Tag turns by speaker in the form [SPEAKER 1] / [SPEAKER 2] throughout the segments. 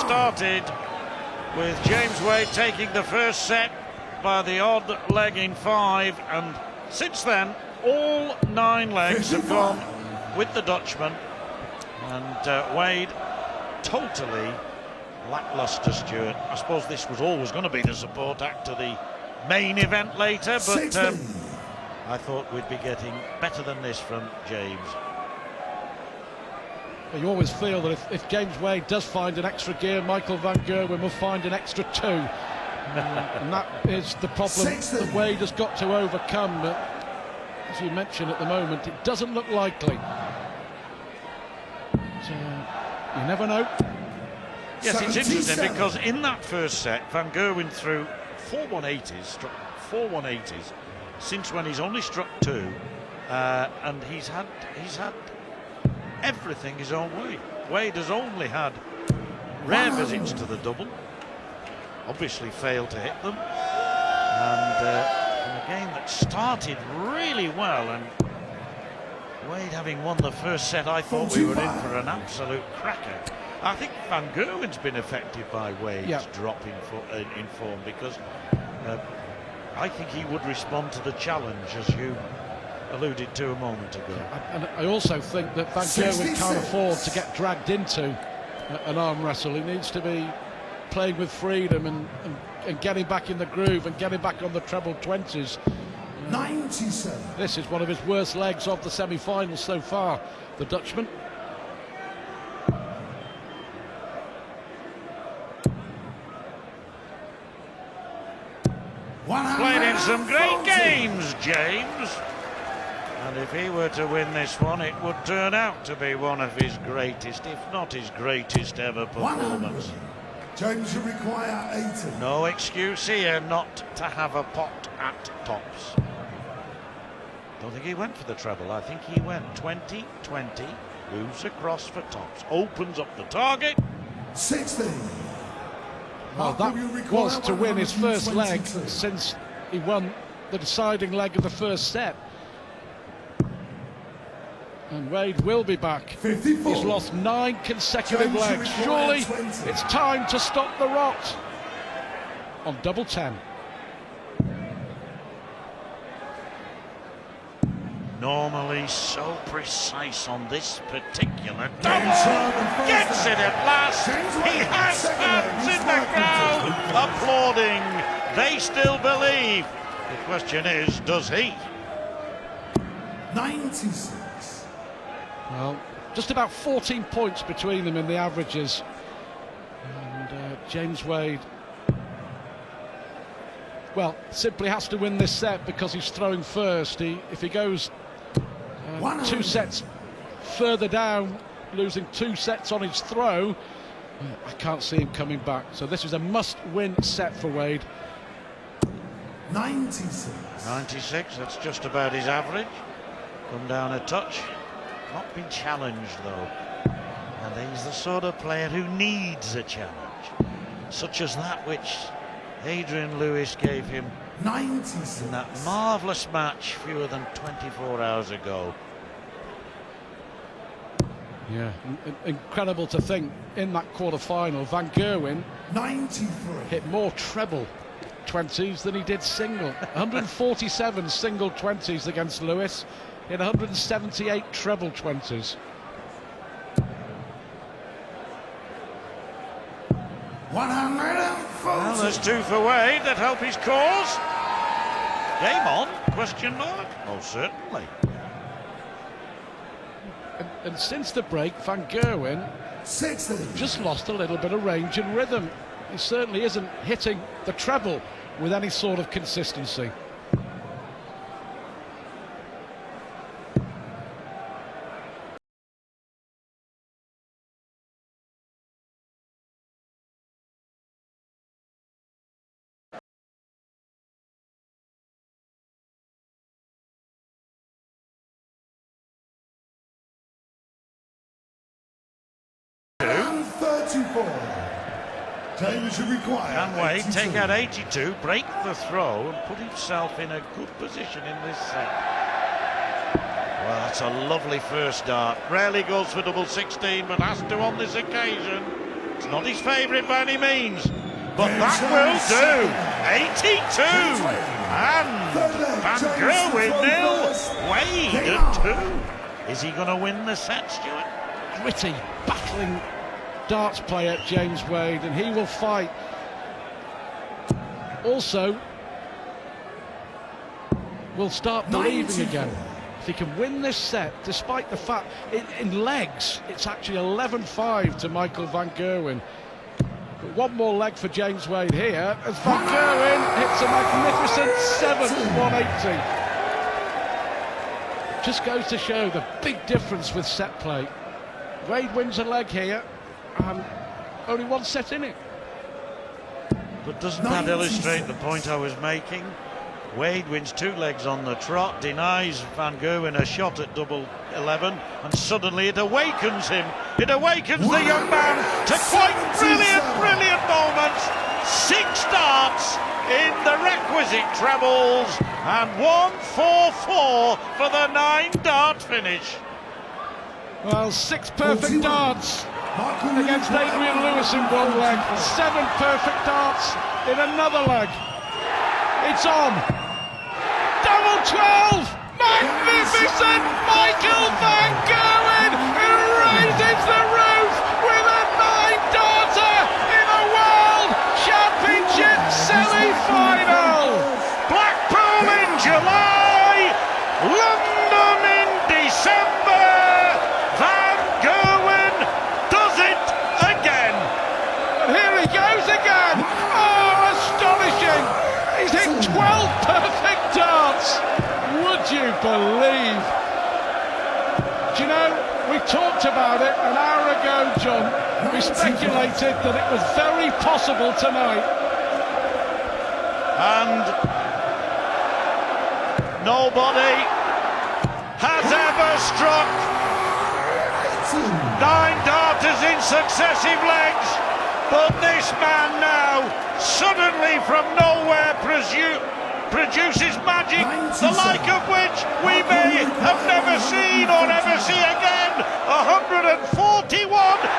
[SPEAKER 1] started with James Wade taking the first set by the odd leg in 5, and since then all 9 legs have gone with the Dutchman, and Wade totally lacklustre, Stuart. I suppose this was always going to be the support act to the main event later, but I thought we'd be getting better than this from James.
[SPEAKER 2] You always feel that if James Wade does find an extra gear, Michael van Gerwen will find an extra 2. And that is the problem that Wade has got to overcome. But as you mentioned, at the moment, it doesn't look likely. But, you never know.
[SPEAKER 1] Yes, it's interesting because in that first set, Van Gerwen threw 4 180s, struck 4 180s since when he's only struck 2, and he's had everything his own way. Wade has only had rare visits to the double, obviously failed to hit them, and in a game that started really well, and Wade having won the first set, I thought we were in for an absolute cracker. I think Van Gerwen's been affected by Wade's drop in form, because I think he would respond to the challenge, as you alluded to a moment ago.
[SPEAKER 2] And I also think that Van Gerwen can't afford to get dragged into an arm wrestle. He needs to be playing with freedom and getting back in the groove and getting back on the treble 20s.
[SPEAKER 3] 97.
[SPEAKER 2] This is one of his worst legs of the semi-finals so far, the Dutchman.
[SPEAKER 1] Played in some great games, James. And if he were to win this one, it would turn out to be one of his greatest, if not his greatest ever performance.
[SPEAKER 3] James, you require 80.
[SPEAKER 1] No excuse here not to have a pot at tops. Don't think he went for the treble. I think he went 20-20, moves across for tops, opens up the target.
[SPEAKER 3] 60.
[SPEAKER 2] Well, that was to win his first leg since he won the deciding leg of the first set. And Wade will be back.
[SPEAKER 3] 54.
[SPEAKER 2] He's lost 9 consecutive legs. Surely it's time to stop the rot on double 10.
[SPEAKER 1] Normally so precise on this particular double. Gets it at last. He has fans in the crowd applauding. They still believe. The question is, does he?
[SPEAKER 3] 96.
[SPEAKER 2] Well, just about 14 points between them in the averages. And James Wade, well, simply has to win this set because he's throwing first. If he goes 2 sets further down, losing 2 sets on his throw, I can't see him coming back. So this is a must-win set for Wade.
[SPEAKER 3] 96.
[SPEAKER 1] 96, that's just about his average. Come down a touch. Not been challenged, though. And he's the sort of player who needs a challenge, such as that which Adrian Lewis gave him
[SPEAKER 3] 96.
[SPEAKER 1] in that marvellous match fewer than 24 hours ago.
[SPEAKER 2] Yeah, incredible to think in that quarter-final, Van Gerwen
[SPEAKER 3] 93.
[SPEAKER 2] hit more treble 20s than he did single. 147 single 20s against Lewis, hit 178 treble 20s.
[SPEAKER 1] Well, there's 2 for Wade that help his cause. Game on? Question mark? Oh, certainly.
[SPEAKER 2] And since the break, Van Gerwen
[SPEAKER 3] 60.
[SPEAKER 2] just lost a little bit of range and rhythm. He certainly isn't hitting the treble with any sort of consistency.
[SPEAKER 3] James, you require.
[SPEAKER 1] Can Wade
[SPEAKER 3] 82.
[SPEAKER 1] take out 82, break the throw, and put himself in a good position in this set? Well, that's a lovely first dart. Rarely goes for double 16, but has to on this occasion. It's not his favourite by any means, but that will do. 82 and Van Gerwen 0, Wade at 2. Is he going to win the set, Stuart?
[SPEAKER 2] Gritty, battling darts player James Wade, and he will fight. Also, will start believing again. If he can win this set, despite the fact in legs it's actually 11-5 to Michael Van Gerwen. But one more leg for James Wade here as Van Gerwen hits a magnificent 7th 180. Just goes to show the big difference with set play. Wade wins a leg here and only one set in it.
[SPEAKER 1] But doesn't that illustrate the point I was making? Wade wins 2 legs on the trot, denies Van Gerwen a shot at double 11, and suddenly it awakens him. It awakens the young man to quite brilliant moments. 6 darts in the requisite trebles, and 1-4-4 for the 9-dart finish.
[SPEAKER 2] Well, 6 perfect darts against Adrian Lewis in one leg, 7 perfect darts in another leg. It's on. Double 12! Magnificent! Michael Van Gerwen, who raises the roof with a 9-darter in a World Championship semi-final!
[SPEAKER 1] Blackpool in July, London in December. Van Gerwen does it again.
[SPEAKER 2] And here he goes again! Oh, astonishing! He's hit 12 perfect darts! Would you believe? Do you know, we talked about it an hour ago, John. We speculated that it was very possible tonight.
[SPEAKER 1] And nobody has ever struck 9 darters in successive legs, but this man now, suddenly from nowhere, produces magic, the like of which we may have never seen or ever see again. 141,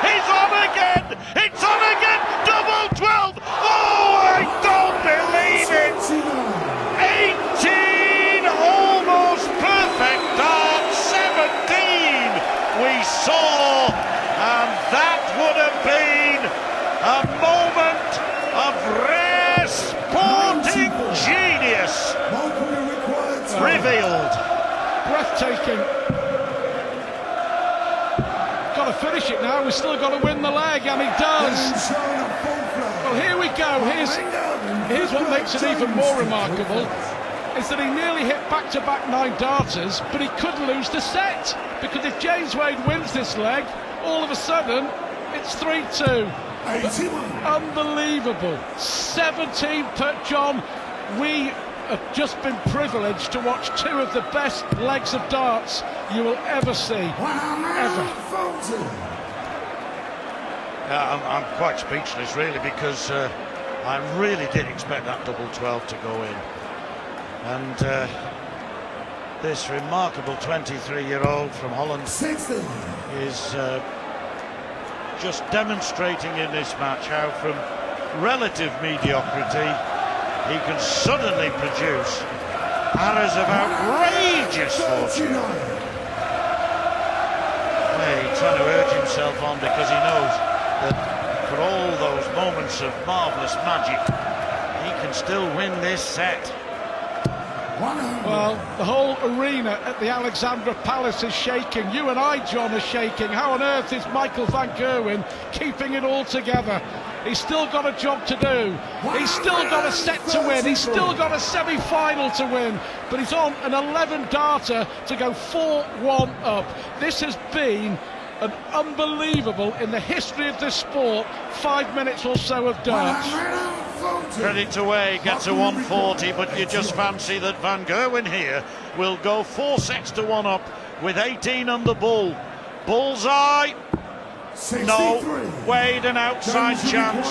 [SPEAKER 1] he's on again, it's on again, double 12, oh, I don't believe it. 18 almost perfect darts, 17 we saw, and that would have been a moment of rare sporting genius revealed.
[SPEAKER 2] Breathtaking. Got to finish it now. We've still got to win the leg, and he does. Well, here we go. Here's what makes it even more remarkable, is that he nearly hit back-to-back 9-darters, but he could lose the set, because if James Wade wins this leg, all of a sudden it's 3-2. Unbelievable. 17 per John. We have just been privileged to watch 2 of the best legs of darts you will ever see. Ever.
[SPEAKER 1] I'm quite speechless, really, because I really did expect that double 12 to go in. And this remarkable 23-year-old from Holland is just demonstrating in this match how from relative mediocrity he can suddenly produce arrows of outrageous fortune. He's trying to urge himself on because he knows that for all those moments of marvellous magic, he can still win this set.
[SPEAKER 2] Well, the whole arena at the Alexandra Palace is shaking. You and I, John, are shaking. How on earth is Michael Van Gerwen keeping it all together? He's still got a job to do. He's still got a set to win. He's still got a semi-final to win. But he's on an 11-darter to go 4-1 up. This has been an unbelievable, in the history of this sport, 5 minutes or so of darts.
[SPEAKER 1] Credit to Wade, gets a 140, but you just fancy that Van Gerwen here will go 4 sets to 1 up with 18 on the bull. Bullseye. No, Wade an outside chance.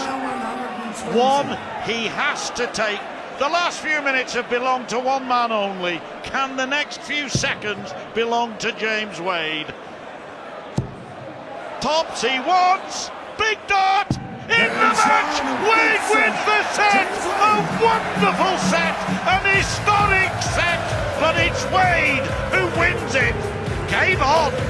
[SPEAKER 1] 1 he has to take. The last few minutes have belonged to one man only. Can the next few seconds belong to James Wade? Tops he wants. Big dart. in the match. Wade wins the set. A wonderful set, an historic set, but it's Wade who wins it. Game on.